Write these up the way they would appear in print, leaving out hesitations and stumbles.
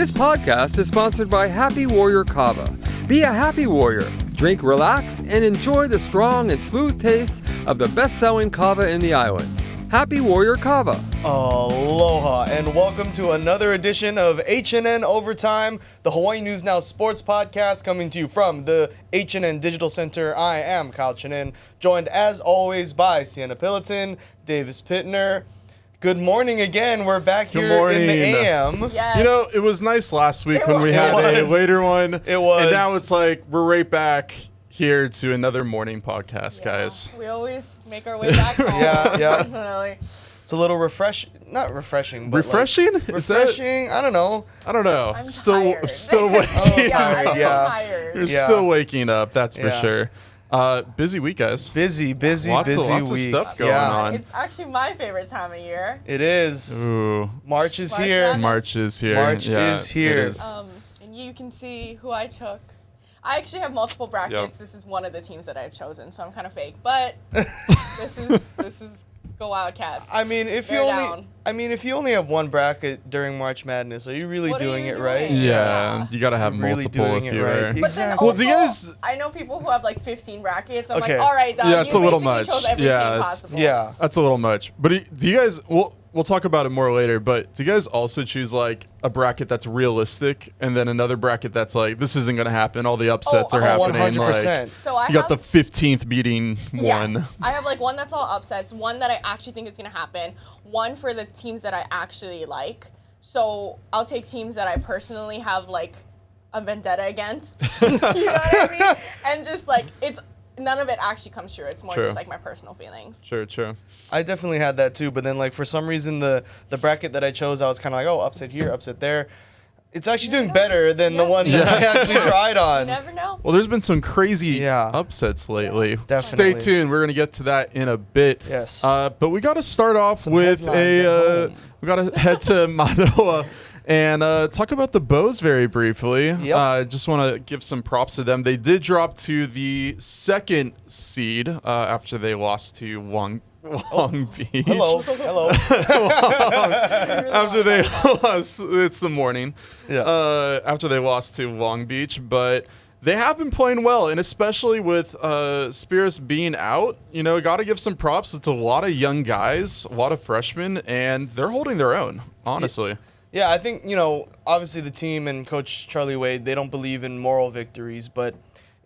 This podcast is sponsored by Happy Warrior Kava. Be a happy warrior. Drink, relax, and enjoy the strong and smooth taste of the best-selling kava in the islands. Happy Warrior Kava. Aloha, and welcome to another edition of HNN Overtime, the Hawaii News Now sports podcast coming to you from the HNN Digital Center. I am Kyle Chinen, joined as always by Cienna Pilotin, Davis Pitner. Good morning again. We're back here in the AM. Yes. You know, it was nice last week when we had a later one. It was. And now it's like we're right back here to another morning podcast, guys. We always make our way back home. Yeah. Definitely. It's a little not refreshing, but refreshing? Like, refreshing? I don't know. I don't know. I'm still tired. still waking tired, I'm yeah. tired. You're still waking up, that's for Yeah. sure. Busy week, guys. Busy Lots of week. stuff going on. It's actually my favorite time of year. It is. Ooh. March is March here. Madness. March is here. March Yeah, is here. it is. And you can see who I took. I actually have multiple brackets. Yep. This is one of the teams that I've chosen, so I'm kind of fake. But this is go Wildcats. I mean, if you only have one bracket during March Madness, are you really What are doing you it right? doing? Yeah, you gotta have You're really multiple doing if it you right. are. But then Exactly. Well, do you also, guys- I know people who have like 15 brackets. I'm Okay. like, all right, Don, Yeah, it's you a little basically much. chose every Yeah, team it's- possible. Yeah. That's a little much. But do you guys, we'll talk about it more later, but do you guys also choose like a bracket that's realistic and then another bracket that's like, this isn't going to happen, all the upsets are happening. 100%. So I You got have the 15th beating one. Yes. I have like one that's all upsets, one that I actually think is going to happen, one for the teams that I actually like. So I'll take teams that I personally have like a vendetta against. You know what I mean? And just like, none of it actually comes true. It's more True. just like my personal feelings. Sure. I definitely had that too, but then like for some reason the bracket that I chose, I was kind of like, oh, upset here, upset there. It's actually doing better than the Yes. one that I actually tried You on. never know. Well, there's been some crazy Yeah. upsets lately. Definitely. Stay tuned. We're going to get to that in a bit. Yes. But we got to start off with headlines at home. we got to head to Manoa and talk about the Bows very briefly. Yep. Just want to give some props to them. They did drop to the second seed after they lost to Long Beach. Hello. After they lost, it's the morning. Yeah. After they lost to Long Beach, but they have been playing well, and especially with Spears being out, you know, got to give some props. It's a lot of young guys, a lot of freshmen, and they're holding their own, honestly. Yeah, I think, you know, obviously the team and Coach Charlie Wade, they don't believe in moral victories, but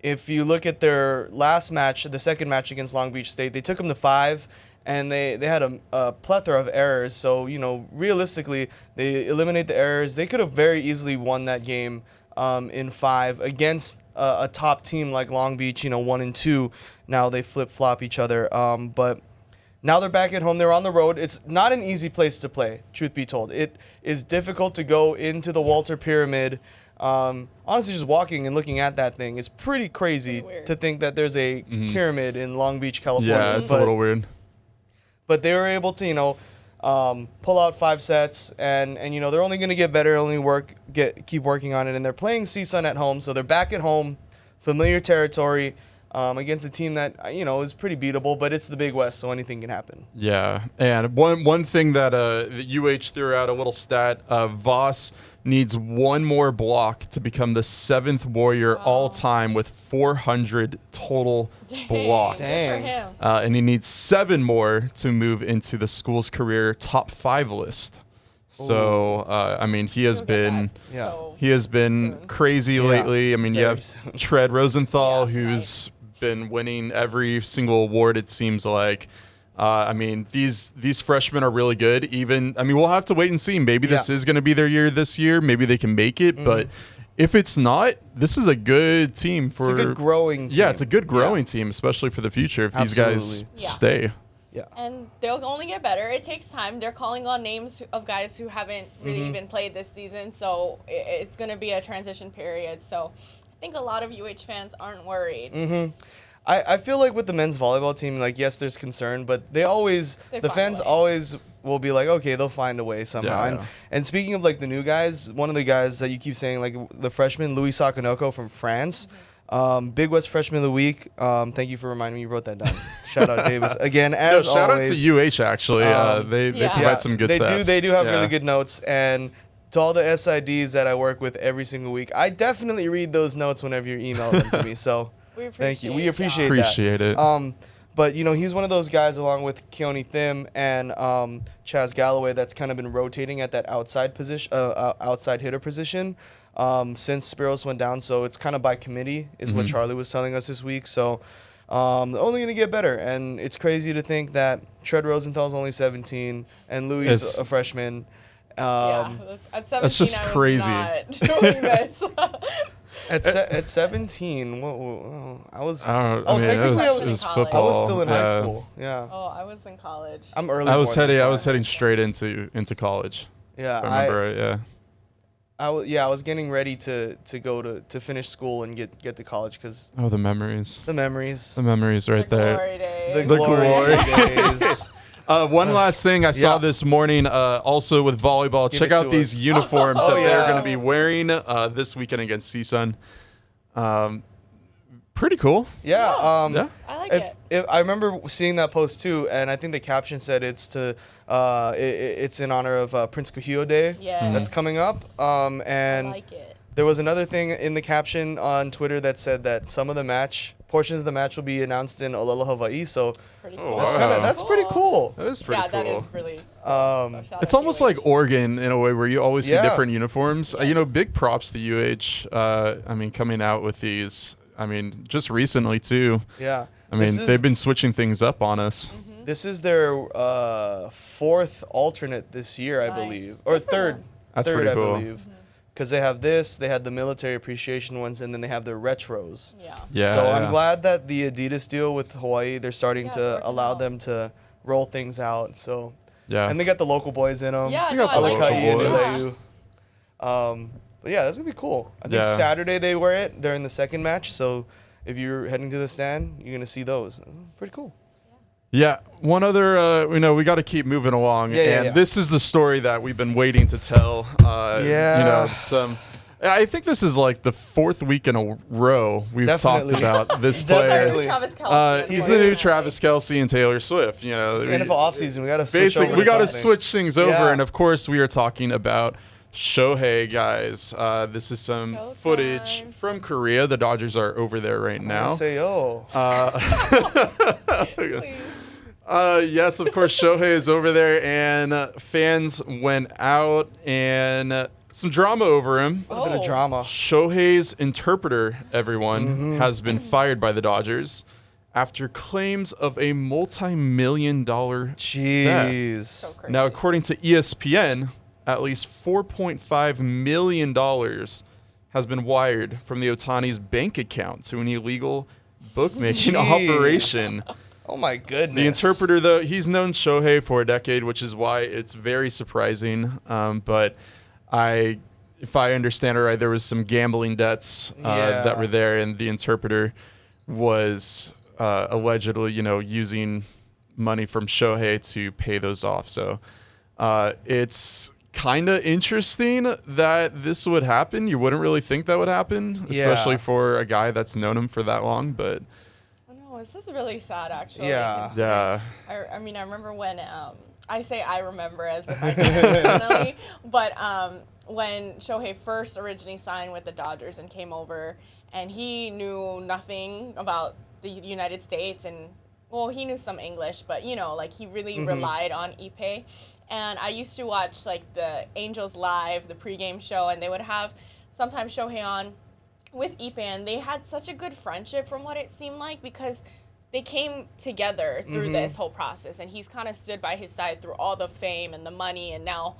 if you look at their last match, the second match against Long Beach State, they took them to 5, and they had a plethora of errors. So, you know, realistically, they eliminate the errors. They could have very easily won that game in 5 against a top team like Long Beach, you know, 1 and 2. Now they flip-flop each other. But now they're back at home. They're on the road. It's not an easy place to play, truth be told. It is difficult to go into the Walter Pyramid. Honestly, just walking and looking at that thing is pretty crazy to think that there's a pyramid in Long Beach, California. Yeah, it's a little weird. But they were able to, you know, pull out 5 sets, and you know, they're only going to get better, keep working on it. And they're playing CSUN at home, so they're back at home, familiar territory, against a team that, you know, is pretty beatable, but it's the Big West, so anything can happen. Yeah, and one thing that UH threw out, a little stat, Voss needs one more block to become the 7th Warrior all time with 400 total blocks. Dang. For him. And he needs 7 more to move into the school's career top 5 list. So, I mean, he has He'll get been back so soon. crazy lately. I mean, you Very have soon. Tread Rosenthal, Yeah, who's been winning every single award, it seems like. I mean, these freshmen are really good. We'll have to wait and see. Maybe this is going to be their year this year. Maybe they can make it. But if it's not, this is a good team for. It's a good growing team. Yeah, it's a good growing team, especially for the future if these guys Absolutely. Yeah. stay. Yeah. And they'll only get better. It takes time. They're calling on names of guys who haven't really even played this season, so it's going to be a transition period. So I think a lot of UH fans aren't worried. I feel like with the men's volleyball team, like, yes, there's concern, but the find a fans way. always will be like, okay, they'll find a way somehow. Yeah. And speaking of, like, the new guys, one of the guys that you keep saying, like, the freshman, Louis Sakanoko from France, Big West Freshman of the Week. Thank you for reminding me. You wrote that down. Shout out Davis. Again, as Shout always. out to UH, actually. They Yeah. provide some good stats. They do have Yeah. really good notes. And to all the SIDs that I work with every single week, I definitely read those notes whenever you email them to me. So thank you. We appreciate that. But, you know, he's one of those guys along with Keone Thim and Chaz Galloway that's kind of been rotating at that outside position, outside hitter position since Spiros went down. So it's kind of by committee is what Charlie was telling us this week. So only going to get better. And it's crazy to think that Tread Rosenthal's only 17 and Louis is a freshman. At 17, that's just crazy. I was not doing this. At 17, I was. technically I was in college. I was still in high school. Yeah. Oh, I was in college. I'm early. I was heading straight into college. Yeah. If I remember right. Yeah. I was getting ready to go to finish school and get to college because. Oh, the memories. The memories. The memories right there. Glory days. The glory days. One last thing I saw this morning, also with volleyball. Check out these uniforms that they're going to be wearing this weekend against CSUN. Pretty cool. Yeah. I like it. I remember seeing that post too, and I think the caption said it's it's in honor of Prince Kuhio Day that's coming up. And I like it. There was another thing in the caption on Twitter that said that some of the portions of the match will be announced in Olelo, Hawaii. So pretty cool. That's pretty cool. That is pretty cool. Yeah, that is really cool. So it's almost like Oregon in a way where you always see different uniforms. Yes. You know, big props to UH. I mean, coming out with these. I mean, just recently too. Yeah. I mean, they've been switching things up on us. This is their fourth alternate this year, I believe, or third. That's third, pretty cool. I believe. Because they have this, they had the military appreciation ones, and then they have the retros. Yeah. So I'm glad that the Adidas deal with Hawaii, they're starting to allow them to roll things out. So and they got the local boys in them. Yeah, I got the local boys. But yeah, that's gonna be cool. I think Saturday they wear it during the second match. So if you're heading to the stand, you're gonna see those. Pretty cool. Yeah, one other, we got to keep moving along, this is the story that we've been waiting to tell. I think this is like the fourth week in a row we've talked about this player. He's the new Travis Kelce and Taylor Swift. You know, it's the NFL offseason. We got to switch over. We got to switch things over, and of course, we are talking about Shohei, guys. This is some footage from Korea. The Dodgers are over there right now. Yes, of course, Shohei is over there, and fans went out and some drama over him. A little bit of drama. Shohei's interpreter, everyone, has been fired by the Dodgers after claims of a multi-million-dollar theft. So crazy. Now, according to ESPN, at least $4.5 million has been wired from the Ohtani's bank account to an illegal bookmaking operation. Oh my goodness. The interpreter, though, he's known Shohei for a decade, which is why it's very surprising. But if I understand it right, there was some gambling debts that were there, and the interpreter was allegedly, using money from Shohei to pay those off. So it's kind of interesting that this would happen. You wouldn't really think that would happen, especially for a guy that's known him for that long, but... This is really sad, actually. Yeah. I mean, I remember when I say I remember as if I did personally, but when Shohei first originally signed with the Dodgers and came over, and he knew nothing about the United States, and well, he knew some English, but he really relied on Ippei. And I used to watch like the Angels Live, the pregame show, and they would have sometimes Shohei on with Ippei, and they had such a good friendship from what it seemed like, because they came together through this whole process, and he's kind of stood by his side through all the fame and the money, and now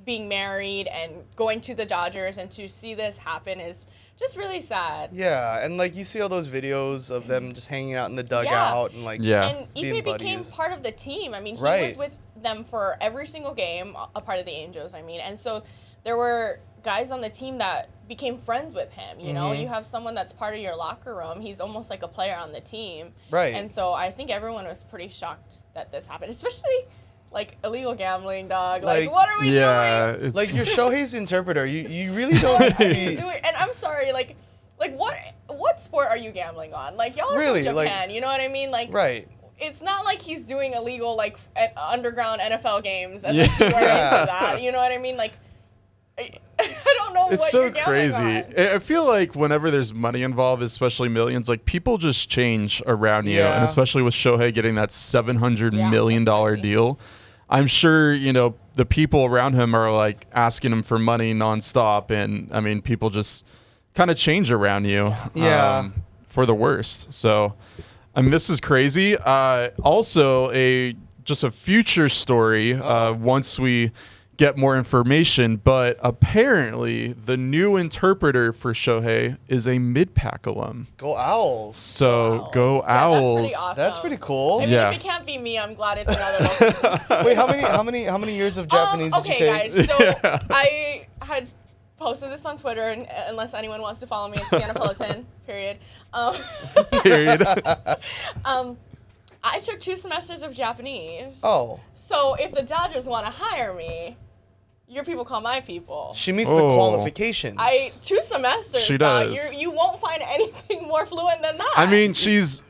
being married and going to the Dodgers, and to see this happen is just really sad. Yeah, and like you see all those videos of them just hanging out in the dugout and like and Ippei became part of the team. I mean, he was with them for every single game, a part of the Angels, and so there were guys on the team that became friends with him. You have someone that's part of your locker room. He's almost like a player on the team. Right. And so I think everyone was pretty shocked that this happened, especially like illegal gambling, dog. Like what are we doing? Like you're Shohei's interpreter. You really don't have to be. And I'm sorry, like what sport are you gambling on? Like y'all are really, from Japan, you know what I mean? Like it's not like he's doing illegal underground NFL games and into that. You know what I mean? Like I don't know It's what so you're gambling crazy. on. I feel like whenever there's money involved, especially millions, like people just change around you, Yeah. and especially with Shohei getting that $700 million that's crazy. deal, I'm sure the people around him are like asking him for money nonstop, and I mean people just kind of change around you, Yeah. for the worst. So, I mean, this is crazy. Also, just a future story. Once we get more information, but apparently the new interpreter for Shohei is a mid-pack alum. Go Owls. So go Yeah, Owls. That's pretty awesome. That's pretty cool. I mean, Yeah. if it can't be me, I'm glad it's another local. Wait, how many years of Japanese did you okay, take? guys. So I had posted this on Twitter, and unless anyone wants to follow me, it's Cienna Pilotin. Period. Period. I took 2 semesters of Japanese. Oh, So if the Dodgers want to hire me, your people call my people. she meets the Oh. qualifications. 2 semesters. She dog. does. You won't find anything more fluent than that. I mean, she's,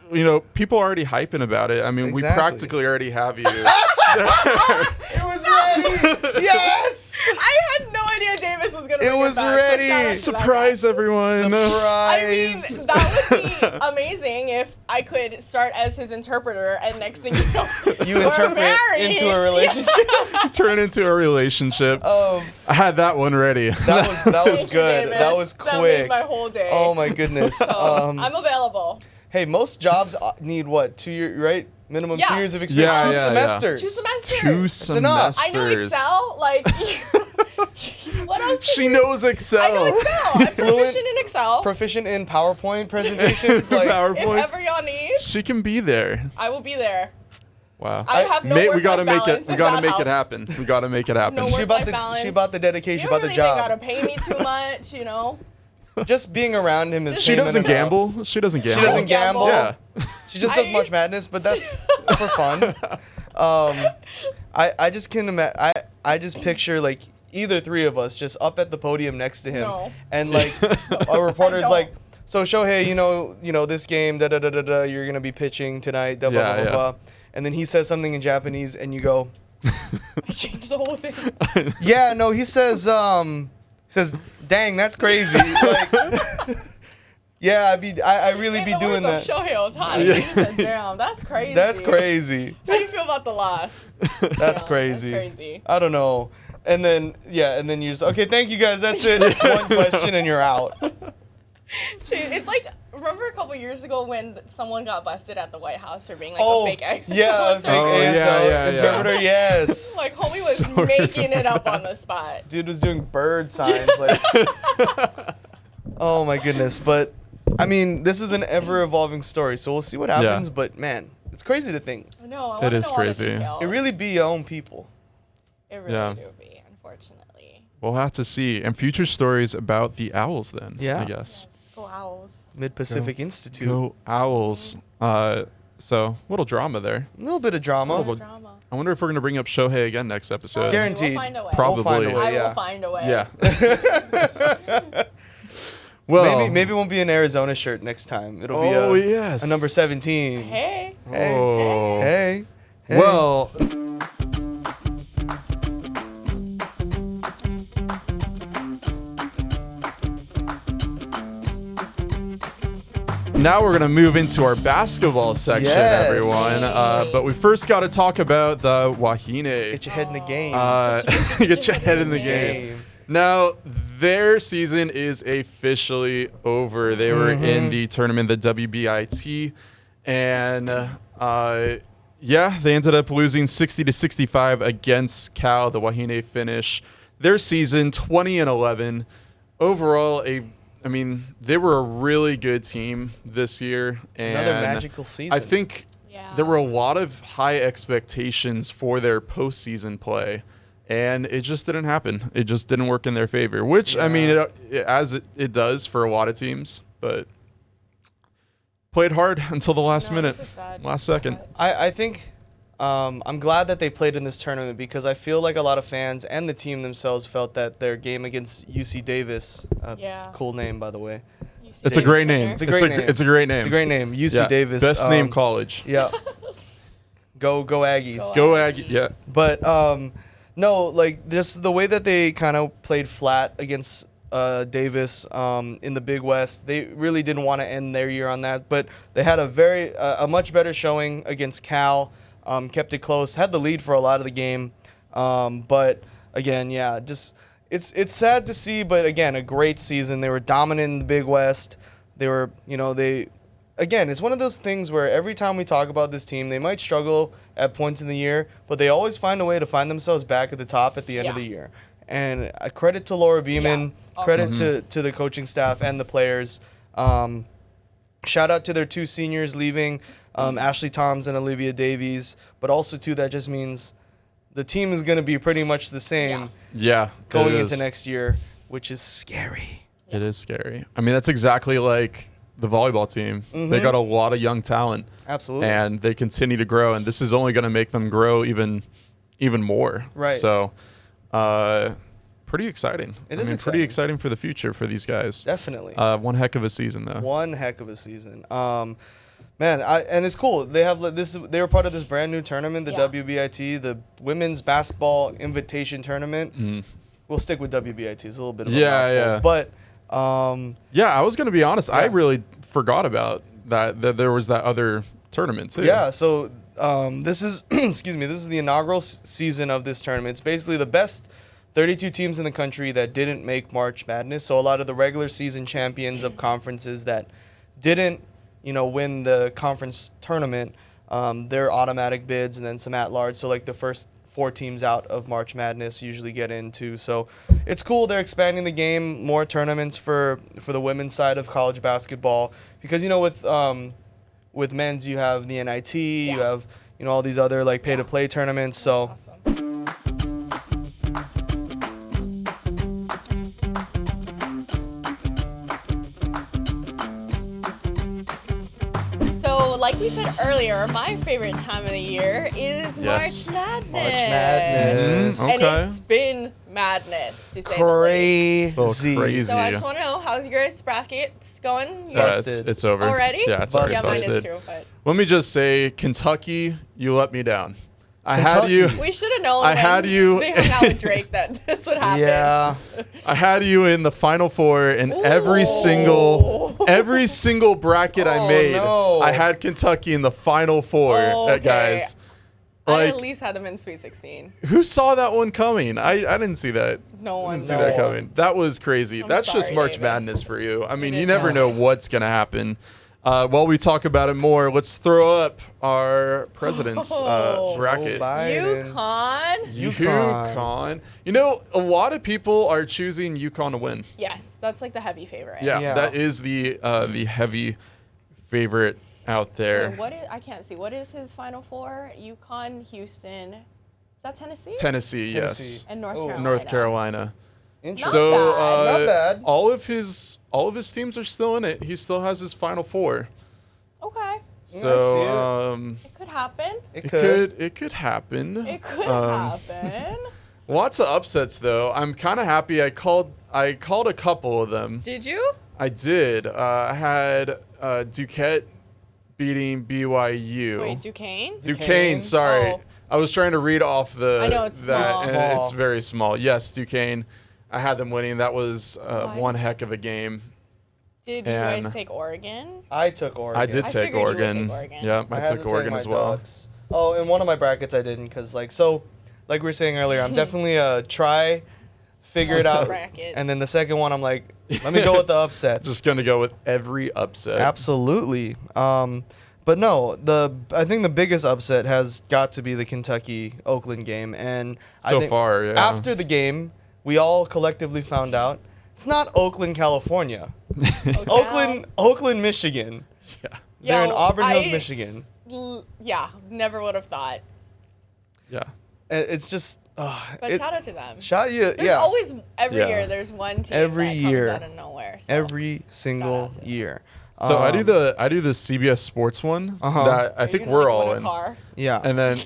people are already hyping about it. I mean, we Exactly. practically already have you. It was ready. Yes. I had no idea Davis was gonna. It bring was back, so ready. shout out to that Surprise, guy. everyone. I mean, Surprise. that would be amazing if I could start as his interpreter, and next thing you know, You we're interpret married. into a relationship. Turn into a relationship. I had that one ready. That was Thank you, good. Davis. That was That made quick. my whole day. Oh my goodness. So, I'm available. Hey, most jobs need what? 2 years, right? Minimum Yeah. 2 years of experience. Yeah, Two yeah, yeah. semesters. 2 semesters. 2 enough. semesters. I know Excel. Like, what else? She did knows Excel. I know Excel. I'm Fluent. proficient in Excel. Proficient in PowerPoint presentations. Like, If PowerPoint. ever y'all need, She can be there. I will be there. Wow. I have no Mate, we work-life gotta make it. balance, We if gotta that make it helps. happen. We gotta make it happen. No she bought work-life balance. she bought the dedication. You She don't bought really the job. gotta pay me too much, you know. Just being around him is She payment doesn't enough. gamble. She doesn't gamble. She doesn't gamble. Yeah. She just does I- March Madness, but that's for fun. I just can imagine. I just picture like either 3 of us just up at the podium next to him, No. and like a reporter's don't. like, "So Shohei, you know this game, da da da da da. You're gonna be pitching tonight, da blah Yeah, blah yeah. blah." And then he says something in Japanese, and you go, I changed the whole thing. "Yeah, no." He says, "Dang, that's crazy." Like, yeah, I really In be the doing words that. of Shohei Ohtani. He said, damn, that's crazy. That's crazy. How do you feel about the loss? That's Yeah, crazy. That's crazy. I don't know. And then you just, okay, thank you guys. That's it. One question and you're out. It's like, remember a couple years ago when someone got busted at the White House for being like Oh, a fake ASL? yeah, a fake Oh, ASL yeah, interpreter. Yes. Like, homie was Sorry. making it up on the spot. Dude was doing bird signs. Like, oh my goodness. But I mean, this is an ever evolving story, so we'll see what happens. Yeah. But man, it's crazy to think No, I It want to is know all the crazy. details. it really be your own people. It really Yeah. do be, unfortunately. We'll have to see. And future stories about the Owls then. Yeah. I guess. Go Owls. Mid Pacific Institute. Go Owls. So little drama there. A little bit of drama. Little bit. Drama. I wonder if we're gonna bring up Shohei again next episode. Guaranteed. We'll find a way. Probably. We'll find a way, I yeah. will find a way. Yeah. Well. Maybe it won't be an Arizona shirt next time. It'll be Oh a, yes. a number 17. Hey. Hey. Oh. Hey. Hey. Well. Now we're going to move into our basketball section, Yes. everyone. But we first got to talk about the Wahine. Get your head in the game. Get your head in the game. Now, their season is officially over. They were in the tournament, the WBIT, and they ended up losing 60-65 against Cal. The Wahine finish their season 20-11. Overall, they were a really good team this year. And Another magical season. I think Yeah. there were a lot of high expectations for their postseason play. And it just didn't happen. It just didn't work in their favor, which, it does for a lot of teams, but played hard until the last minute, this is sad. last second. I think I'm glad that they played in this tournament because I feel like a lot of fans and the team themselves felt that their game against UC Davis, Yeah. cool name by the way. It's a great name. It's a great name. It's a great name. It's a great name, UC Yeah, Davis. Best name college. Yeah. Go Aggies. Go Aggie. Yeah. But No, like just the way that they kind of played flat against Davis in the Big West. They really didn't want to end their year on that, but they had a much better showing against Cal. Kept it close, had the lead for a lot of the game, but again, yeah, just it's sad to see, but again, a great season. They were dominant in the Big West. They were, again, it's one of those things where every time we talk about this team, they might struggle at points in the year, but they always find a way to find themselves back at the top at the end of the year. And credit to Laura Beeman, credit to the coaching staff and the players. Shout out to their 2 seniors leaving, Ashley Toms and Olivia Davies, but also, too, that just means the team is going to be pretty much the same going into next year, which is scary. It is scary. I mean, that's exactly like the volleyball team. They got a lot of young talent. Absolutely. And they continue to grow, and this is only going to make them grow even more. Right. So, pretty exciting. It is pretty exciting for the future for these guys. Definitely. One heck of a season, though. One heck of a season. Man, and it's cool. They have this. They were part of this brand new tournament, the WBIT, the Women's Basketball Invitation Tournament. We'll stick with WBIT. It's a little bit of a mouthful, but I was gonna be honest. I really forgot about that there was that other tournament too. Yeah. So this is excuse me. This is the inaugural season of this tournament. It's basically the best 32 teams in the country that didn't make March Madness. So a lot of the regular season champions of conferences that didn't win the conference tournament, they're automatic bids, and then some at-large. So like the first 4 teams out of March Madness usually get into. So it's cool. They're expanding the game, more tournaments for the women's side of college basketball, because with men's you have the NIT, you have all these other like pay-to-play tournaments. So. Awesome. Like we said earlier, my favorite time of the year is March Madness. March Madness. And Okay. it's been madness, to say Crazy. Oh, crazy. So I just want to know, how's your guys' brackets going? You Yeah, guys it's over. already? Yeah, it's already Yeah, mine busted. is too, but Let me just say, Kentucky, you let me down. I had you. we should have known I when had you- they hung out with Drake that this would happen. Yeah. I had you in the Final Four in every single bracket I made. No. I had Kentucky in the Final Four, Okay. guys. I Like, at least had them in Sweet 16. who saw that one coming? I didn't see that. No one Didn't see that coming. That was crazy. I'm That's just sorry, March Davis. Madness for you. I mean, It you is never know Madness. what's gonna happen. While we talk about it more, let's throw up our president's bracket. Biden. UConn? UConn. A lot of people are choosing UConn to win. Yes, that's like the heavy favorite. Yeah, that is the heavy favorite out there. Wait, I can't see. What is his Final Four? UConn, Houston. Is that Tennessee? Tennessee, Tennessee. yes. And North Oh. Carolina. North Carolina. Interesting. So bad. Not bad. all of his teams are still in it. He still has his Final Four. Okay. So It could happen. It it could. could happen. It could happen. Lots of upsets though. I'm kind of happy. I called a couple of them. Did you? I did. I had Duquette beating BYU. Wait, Duquesne? Duquesne, sorry. Oh. I was trying to read off I know, it's that, small. and Small. it's very small. Yes, Duquesne. I had them winning. That was Why? one heck of a game. Did you And- guys take Oregon? I took Oregon. I did I take figured you would Oregon. take Oregon. Yeah, I had took to take Oregon my as well. Ducks. Oh, in one of my brackets I didn't, because like we were saying earlier, I'm definitely a try, figure it out, Brackets. and then the second one I'm like, let me go with the upsets. Just gonna go with every upset. Absolutely. But no, I think the biggest upset has got to be the Kentucky-Oakland game, and I So think far, yeah. after the game, we all collectively found out it's not Oakland, California. It's Oakland, Michigan. Yeah. They're in Yo, Auburn Hills, I- Michigan. Yeah, never would have thought. Yeah. And it's just. But shout out to them. Shout you, There's yeah. always, every Yeah. year, there's one team Every that year. comes out of nowhere. So. Every single Shout out to them. year. So I do the CBS Sports one that I Are you think gonna, we're like, all win a in. car? Yeah. And then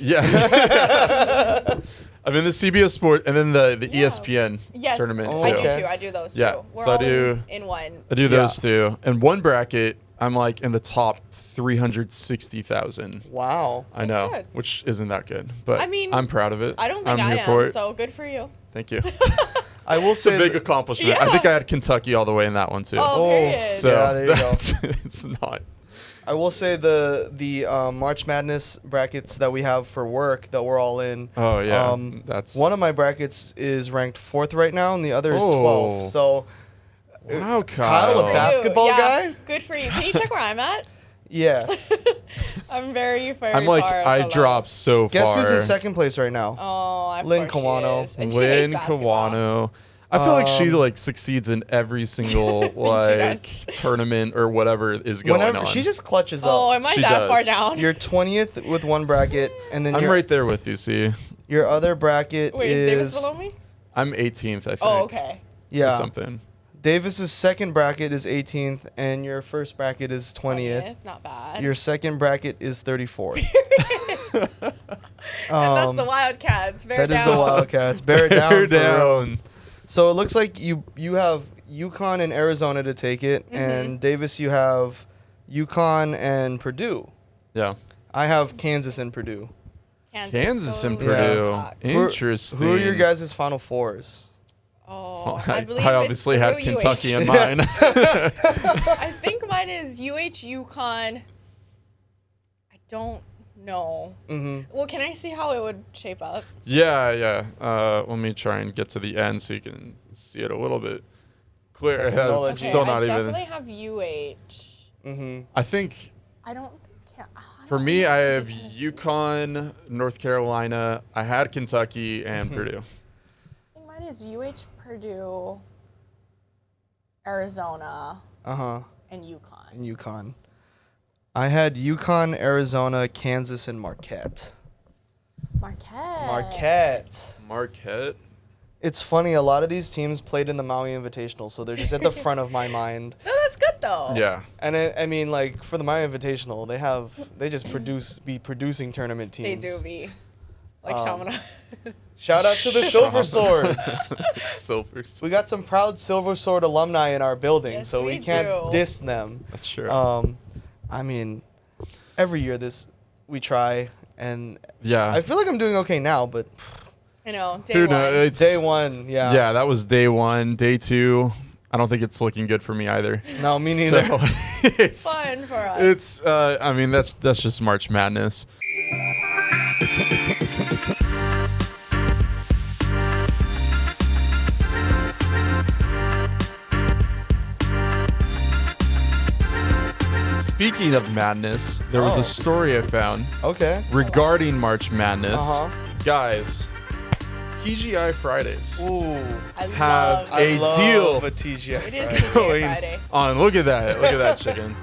I'm in the CBS Sport and then the ESPN Yes, tournament Oh, too. I do okay. too. I do those Yeah, too. We're so I all do- in one. I do those two. And one bracket I'm like in the top 360,000. Wow. I know, good. which isn't that good, but I mean, I'm proud of it. I don't think I'm I here for am, it. so good for you. Thank you. I will It's a say big that- accomplishment. I Yeah. think I had Kentucky all the way in that one too. Oh, period. So Yeah, there you go. it's not. I will say the March Madness brackets that we have for work that we're all in. Oh yeah, that's One of my brackets is ranked 4th right now, and the other is Oh. 12th. So wow, Kyle, a Good for basketball you. Yeah, guy? Good for you. Can you check where I'm at? yeah. I'm very I'm like far I below. dropped so Guess far. who's in second place right now? Oh, of Lynn course she Kawano. is. And she hates Lynn basketball. Kawano. I feel like she like succeeds in every single like does. tournament or whatever is going Whenever on. she just clutches Oh, up. am I She that far does. down? You're 20th with one bracket, and then I'm your, right there with you. See, your other bracket Wait, is Davis below me? I'm 18th. I think. Oh, okay. Or yeah. something. Davis's second bracket is 18th, and your first bracket is 20th. Not bad. Your second bracket is 34th. and that's the Wildcats. Bear That is down. the Wildcats. Bear down. Bear for real. down. So it looks like you have UConn and Arizona to take it, Mm-hmm. and Davis, you have UConn and Purdue. Yeah. I have Kansas and Purdue. Kansas and totally Purdue. sucks. Interesting. Who are your guys' Final Fours? Oh, I, believe I obviously it's had through Kentucky UH. in mine. I think mine is UConn. I don't know. Mm-hmm. Well, can I see how it would shape up? yeah. Let me try and get to the end so you can see it a little bit clearer. Technology. It's still not I even. definitely have UH. Mm-hmm. I think I don't. for me, I have UConn, North Carolina. I had Kentucky and Purdue. I think mine is UH, Purdue, Arizona, Uh-huh. and UConn. And UConn. I had UConn, Arizona, Kansas, and Marquette. Marquette. Marquette. Marquette. It's funny, a lot of these teams played in the Maui Invitational, so they're just at the front of my mind. No, that's good though. Yeah. And I mean, like, for the Maui Invitational, they just be producing tournament They teams. do be. Like Um, Shamana. Shout out to the Silver Swords. Silver. We got some proud Silver Sword alumni in our building, Yes, so we we can't do. diss them. That's true. I mean, every year we try, and yeah. I feel like I'm doing okay now, but I know. Day Who one. knows? It's, day one, yeah. Yeah, that was day one. Day two, I don't think it's looking good for me either. No, me neither. So, it's, Fun for us. it's I mean, that's just March Madness. Speaking of madness, there was Oh. a story I found Okay. regarding March Madness. Uh-huh. Guys, TGI Fridays Ooh. I have love I a love deal a TGI It is Friday. TGI going Friday. on. Look at that. Look at that chicken.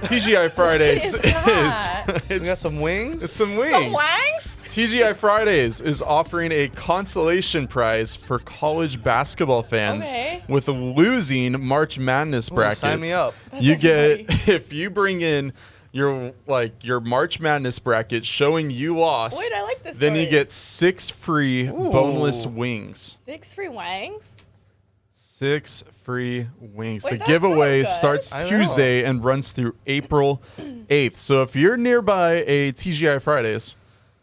TGI Fridays What is that? We got some wings. it's some wings. Some wangs? TGI Fridays is offering a consolation prize for college basketball fans Okay. with losing March Madness brackets. sign me up. That's You so get funny. if you bring in your March Madness bracket showing you lost. Wait, I like this Then you story. get 6 free boneless Ooh. wings. 6 free wangs? 6 free wings. Wait, The that's giveaway kinda good. starts I know. Tuesday and runs through April 8th. So if you're nearby a TGI Fridays,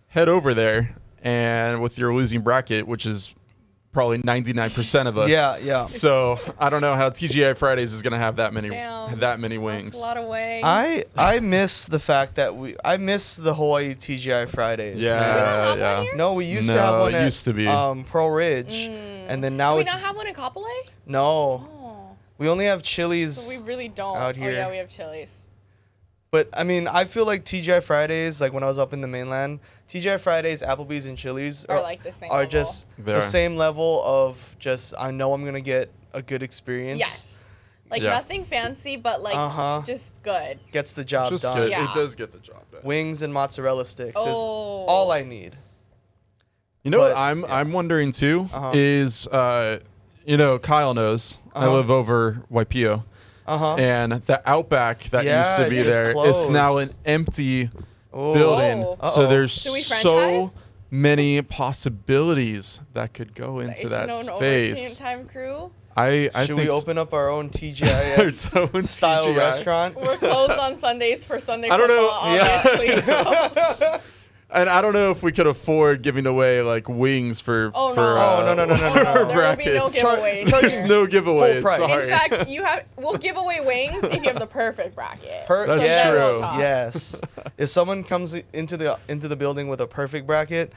head over there and with your losing bracket, which is probably 99% of us. Yeah. So I don't know how TGI Fridays is going to have that many Damn. wings. That's a lot of wangs. I miss the fact that I miss the Hawaii TGI Fridays. Yeah, Do we not have yeah. one here? No, we used to No, have one it at used to be. Pearl Ridge, and then now Do we it's not have one in Kapolei? no. Oh. We only have Chili's. So we really don't. Out Oh, here. yeah, we have Chili's. But I mean, I feel like TGI Fridays, like when I was up in the mainland, TGI Fridays, Applebee's, and Chili's Are like the same are level. just They the are. same level of just I know I'm gonna get a good experience. Yes. Like Yeah. nothing fancy, but like Uh-huh. just good. Gets the job Just done. good. Yeah. It does get the job done. Wings and mozzarella sticks is Oh. all I need. You know But- what I'm wondering too Uh-huh. is Kyle knows I Uh-huh. live over Waipio. Uh-huh. And the Outback that Yeah, used to be it just there is now closed. an empty Oh. building. Oh. So Uh-oh. there's Should we so franchise? many possibilities that could go into that HNN space. Overtime crew. I Should think we open up our own TGI our own style TGI? restaurant? We're closed on Sundays for Sunday I don't know. football, obviously. So. And I don't know if we could afford giving away like wings for. Oh, for, no. No. There will be no brackets. giveaways. There's here. no giveaways. Full price. In Sorry. fact, we'll give away wings if you have the perfect bracket. That's yes, true. Yes. If someone comes into the building with a perfect bracket,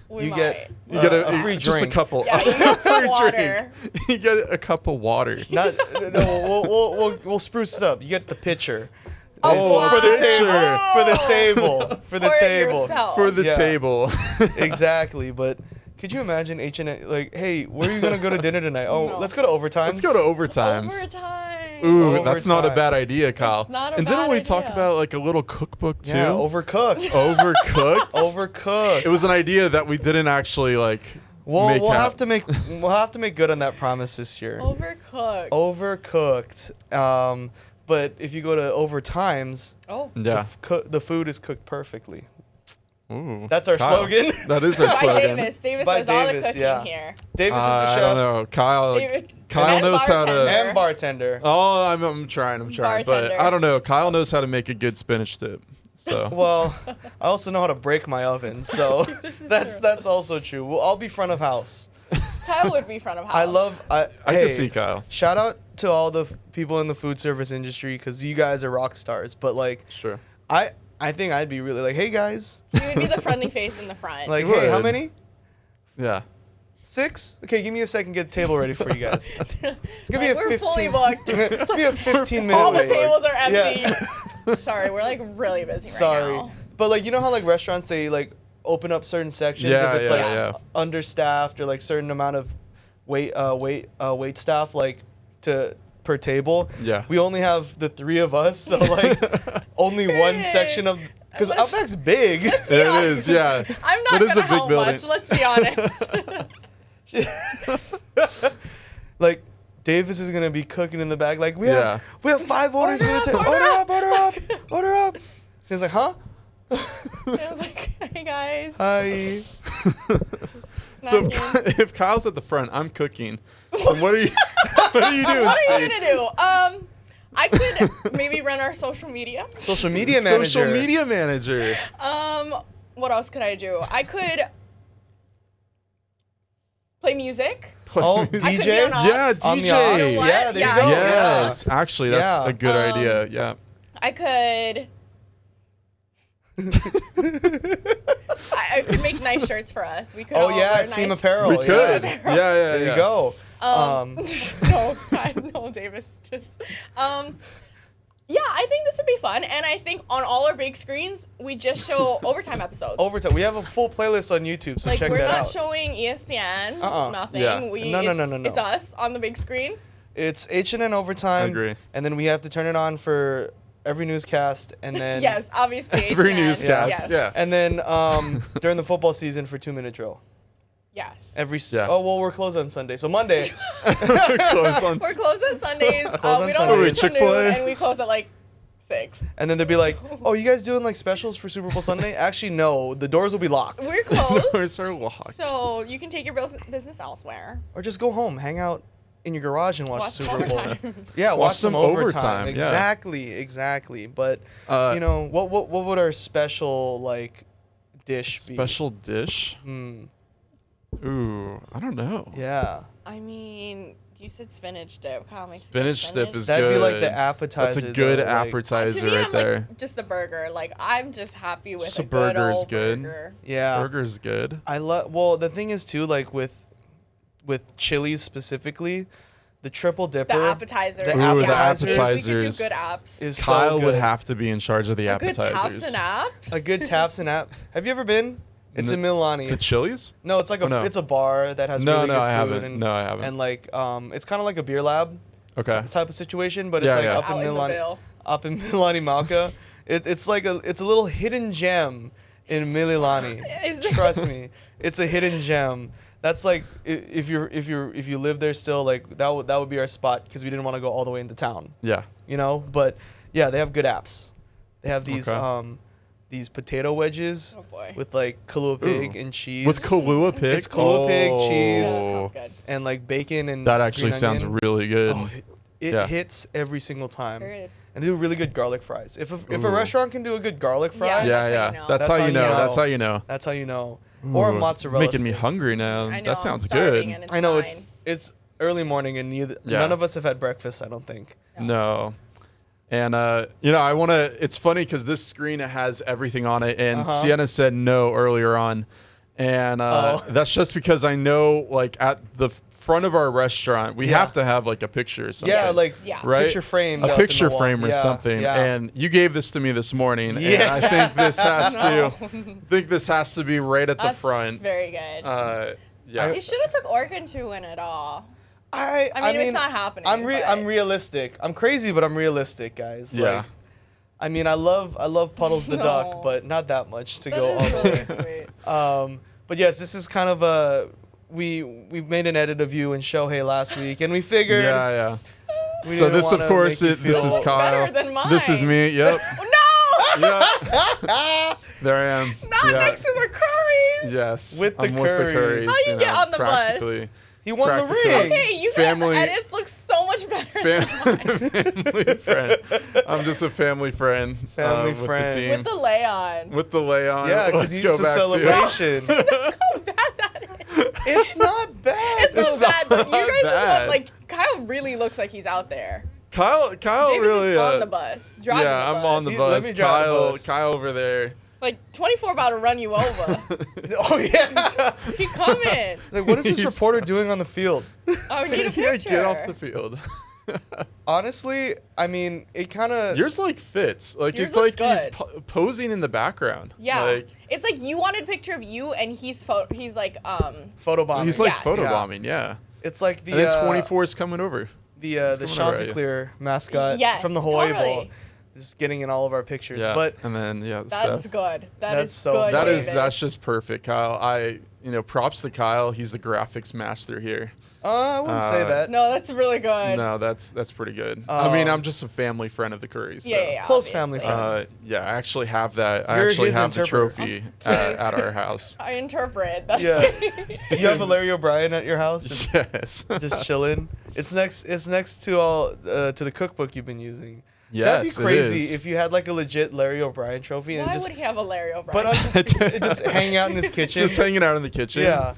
We you might. get You get a free just a drink. couple. Yeah, you get some free water. drink. You get a cup of water. No, we'll spruce it up. You get the pitcher. Oh, For the pitcher. table. For the table. For the Pour it table. yourself. For the Yeah. table. Exactly, but could you imagine HNN like, hey, where are you gonna go to dinner tonight? Oh, No. let's go to overtime. Let's go to overtimes. Overtime. Ooh, that's not a Overtime. bad idea, Kyle. It's not a and didn't bad we talk idea. about like a little cookbook too? Yeah, overcooked. Overcooked. Overcooked. It was an idea that we didn't actually like. We'll make out. we'll have to make good on that promise this year. Overcooked. Overcooked. But if you go to overtimes, Oh. Yeah. the food is cooked perfectly. Ooh. That's our Kyle. slogan. That is our By slogan. Davis. Davis By does all the Davis, cooking yeah. here. Davis is the I chef don't know. Kyle. David- Kyle and knows how to. bartender. and bartender. Oh, I'm trying. But Bartender. I don't know. Kyle knows how to make a good spinach dip. So. Well, I also know how to break my oven, so This is that's true. also true. Well, I'll be front of house. Kyle would be front of house. I I hey, can see Kyle. Shout out to all the people in the food service industry because you guys are rock stars. But like, Sure. I think I'd be really like, hey guys, You would be the friendly face in the front. like, You hey, how would. many? Yeah. 6? Okay, give me a second. Get the table ready for you guys. It's gonna be Like, a we're 15. fully booked. It's gonna be a 15-minute All the wait. tables are empty. Yeah. Sorry, we're like really busy right Sorry, now. but like you know how like restaurants they like open up certain sections Yeah, if it's yeah, like yeah. understaffed or like certain amount of wait staff like to per table. Yeah. We only have the 3 of us, so like only one Hey, section of because let's- Outback's big. be It is. honest. Yeah. I'm not It is gonna a big help building. much. Let's be honest. Like Davis is gonna be cooking in the back. Like we Yeah. have 5 orders for Order the up, table. order Order up. Order up. So he's like, huh? I was like, hey guys. Hi. So snacking. if Kyle's at the front, I'm cooking. And what are you? What are you doing? What are you Steve? gonna do? I could maybe run our social media. Social media manager. Social media manager. What else could I do? I could play music. Oh, I could be DJ. on aux. Yeah, On the DJ. aux. You know what? Yeah, there Yeah, you go. I Yes, Yeah. actually, that's Yeah. a good idea. Yeah. I could. I could make nice shirts for us. We could. Oh all yeah, wear Team nice- Apparel. We yeah. could. Yeah. Yeah. There you go. No, God, no, Davis. Just, yeah, I think this would be fun, and I think on all our big screens we just show overtime episodes. Overtime. We have a full playlist on YouTube, so Like check we're that not out. showing ESPN. Nothing. Yeah. No. It's us on the big screen. It's HNN Overtime. I agree. And then we have to turn it on for every newscast, and then Yes, obviously. Every HNN. newscast. Yes. Yeah. and then during the football season for 2-minute drill. Yes. Yeah. Oh well, we're closed on Sunday, so Monday. Close on. We're closed on Sundays. Closed on We don't Sundays. open Wait, till Chick-fil-A? noon, and we close at like 6. And then they'd be like, "Oh, you guys doing like specials for Super Bowl Sunday?" Actually, no. The doors will be locked. We're closed. Doors are locked. So you can take your business elsewhere. Or just go home, hang out in your garage, and watch Watch Super Bowl. overtime. Yeah, watch some overtime. yeah. Exactly. But Uh, what would our special like dish be? Special dish. Hmm. Ooh, I don't know. Yeah. I mean, you said spinach dip. Kyle makes Spinach dip is That'd be like good. the appetizer. That's a good though, like- appetizer to me, right I'm there. like just a burger. Like I'm just happy with Just a a good burger's old good. burger. Yeah. Burger's good. I love. Well, the thing is too, like with Chili's specifically, the triple dipper. The appetizers. The Ooh, the Yeah, we could do appetizers. good apps. is Kyle so would good. have to be in charge of the Good appetizers. taps and apps. A good taps and app. Have you ever been? It's in Mililani. Is it Chili's? No, it's like Oh, no. it's a bar that has No, really no, good I food haven't. and No, I haven't. and like it's kind of like a beer lab Okay. type of situation, but Yeah, it's like yeah. up in Out in the Mililani, Ville. up in Mililani Malka. It's like it's a little hidden gem in Mililani. Is it? Trust me, it's a hidden gem. That's like if you live there still, like that would be our spot because we didn't want to go all the way into town, Yeah. you know. But yeah, they have good apps. They have these Okay. these potato wedges Oh, boy. with like Kahlua pig and cheese. With Kahlua pig? It's Kahlua pig, cheese. Yeah, that sounds good. And like bacon and That actually green sounds onion. really good. Oh, it Yeah. hits every single time. Good. And they do really good garlic fries. If a Ooh. restaurant can do a good garlic fry, Yeah. That's how you know. That's how you know. that's how you know. Or a Ooh, mozzarella making me stick. hungry now. I know, That sounds I'm starving good. and I know fine. it's early morning and Yeah. none of us have had breakfast, I don't think. No. And I want to. It's funny because this screen has everything on it, and Cienna said no earlier on, and that's just because I know, like at the front of our restaurant, we have to have like a picture or something. Yeah, like right? picture frame. A picture frame or something. Yeah. And you gave this to me this morning, Yeah. and I think this has to be right at the That's front. very good. Yeah. You should have took Oregon to win it all. I mean, it's not happening. I'm but- realistic. I'm crazy, but I'm realistic, guys. Yeah. Like, I mean, I love Puddles the No. duck, but not that much to That go is all the way. really sweet. But yes, this is kind of a we made an edit of you and Shohei last week, and we figured. Yeah. we So didn't this, of wanna course, make you this is feel- Kyle. better than This is mine. me. Yep. Oh, no! Yeah. There I am. Not yeah. next to the Currys. Yes. With the I'm with the Currys. Currys. How you get on the bus? practically. He won the Practically. ring. Okay, you Family- guys' edits look so much better Family friend. I'm just a family friend. Family with friend. The team. with the lay on. With the lay on. Yeah, Let's because go it's a back celebration. How bad that is. It's not bad. It's so bad, but you guys just bad. want, like, Kyle really looks like he's out there. Kyle Davis really. is on the bus. Driving Yeah, the I'm bus. on the Let bus. me drive the bus. Kyle over there. Like, 24 about to run you over. Oh yeah. Keep coming. It's like, what is this He's- reporter doing on the field? Oh, we need a Yeah, picture. get off the field. Honestly, I mean, it kind of. Yours like fits. Like Yours it's like looks he's good. posing in the background. Yeah. Like, It's like you wanted a picture of you and he's like Photobombing. he's like Yes. photobombing. Yeah. It's like the And then 24 is coming over. the coming over at you. Chanticleer mascot Yes, from the Hawaii totally. Bowl, just getting in all of our pictures. Yeah. But and then that's Seth. good. That's is so good. funny. That's just perfect, Kyle. Props to Kyle. He's the graphics master here. I wouldn't say that. No, that's really good. No, that's pretty good. I mean, I'm just a family friend of the Currys. So. Yeah. Close obviously. family friend. Yeah, I actually have that. I You're actually his have the interpreter. trophy at our house. I interpret. That. Yeah. You have a Larry O'Brien at your house, just, Yes. just chilling. It's next to all to the cookbook you've been using. Yes, That'd be it crazy is. if you had like a legit Larry O'Brien trophy and Why just would he have a Larry O'Brien? but just hang out in his kitchen. Just hanging out in the kitchen. Yeah.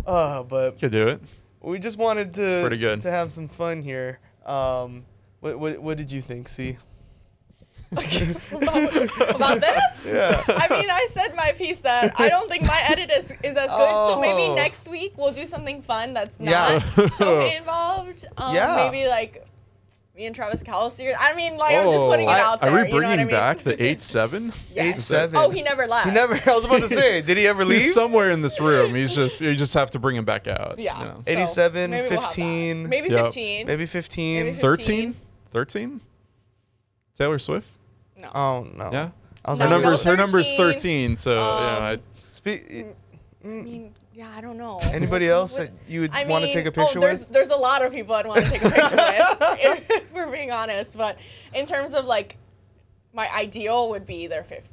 But Could do it. we just wanted pretty good. to have some fun here. What did you think? See? about this? Yeah. I mean, I said my piece that I don't think my edit is as good. So maybe Oh. next week we'll do something fun that's Yeah. not Shohei involved. Yeah. Maybe like me and Travis Kelce. I mean, like I'm just putting it out there. Are we you know what I bringing mean? back the 8-7? Yes. 8-7. Oh, he never left. He never. I was about to say, did he ever leave? He's somewhere in this room. You just have to bring him back out. Yeah. You know. So 87, maybe we'll have that. 15. Maybe Yep. 15. Maybe 15. Maybe 13? 13? Taylor Swift? No. Oh no. Yeah. I was No, like, Her number's 13. 13, so yeah. I mean, yeah, I don't know. Anybody else that you would I want to mean, take a picture with? there's a lot of people I'd want to take a picture with, if we're being honest. But in terms of like, my ideal would be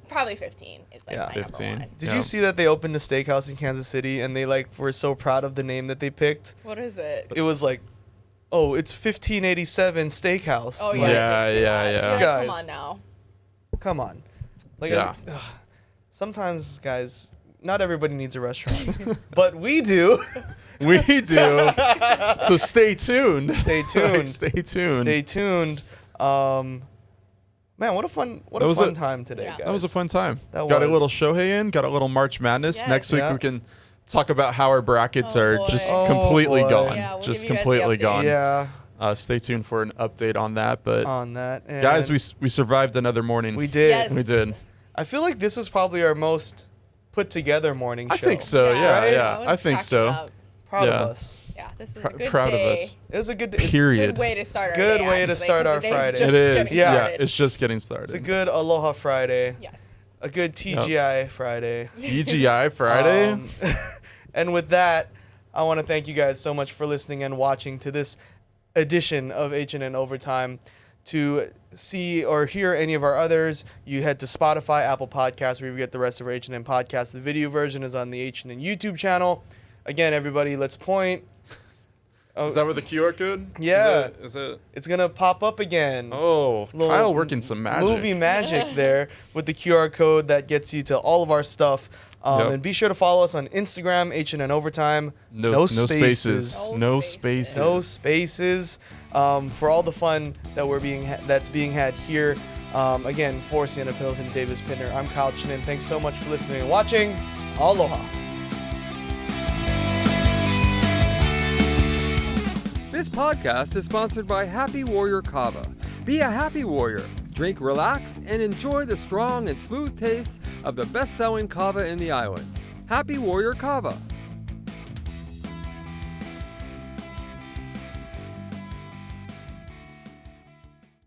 probably 15 is like Yeah. my 15. number one. Did Yeah. you see that they opened a steakhouse in Kansas City and they like were so proud of the name that they picked? What is it? It was like, oh, it's 1587 Steakhouse. Oh Like, yeah. Yeah, I did see yeah, that. yeah. You're like, Guys. come on now. Come on. Like, Yeah. sometimes, guys, not everybody needs a restaurant, but we do. We do. So stay tuned. Stay tuned. Stay tuned. Stay tuned. Man, what a fun time today, Yeah. guys. That was a fun time. That Got a was. little Shohei in, got a little March Madness. Yes. Next week Yeah. we can talk about how our brackets Oh, are boy. just Oh, completely boy. gone. Yeah, we'll just give you guys the completely update. gone. Yeah, Stay tuned for an update on that. But on that. And guys, we survived another morning. we did. Yes. We did. I feel like this was probably our most put together morning show. I think so. Yeah, Right? yeah. was I think cracking so. up. Proud Yeah. of us. Yeah, this is a good Proud day. of us. It was a good. Period. Good way to start our Good day, way to actually, start 'cause our the day's Friday. just It is. getting Yeah. Yeah, started. it's just getting started. It's a good Aloha Friday. Yes. A good TGI Friday. TGI Friday. And with that, I want to thank you guys so much for listening and watching to this edition of HNN Overtime. To see or hear any of our others, you head to Spotify, Apple Podcasts, where you get the rest of our HNN podcasts. The video version is on the HNN YouTube channel. Again, everybody, let's point. Is that with the QR code? Yeah. Is it? It's going to pop up again. Oh, Little Kyle working some magic. Movie magic there with the QR code that gets you to all of our stuff. Yep. And be sure to follow us on Instagram, HNN Overtime. No spaces. No spaces. No spaces. For all the fun that that's being had here. Again, for Cienna, Pilotin, Davis, Pitner, I'm Kyle Chinen. Thanks so much for listening and watching. Aloha. This podcast is sponsored by Happy Warrior Kava. Be a happy warrior. Drink, relax, and enjoy the strong and smooth taste of the best-selling kava in the islands. Happy Warrior Kava.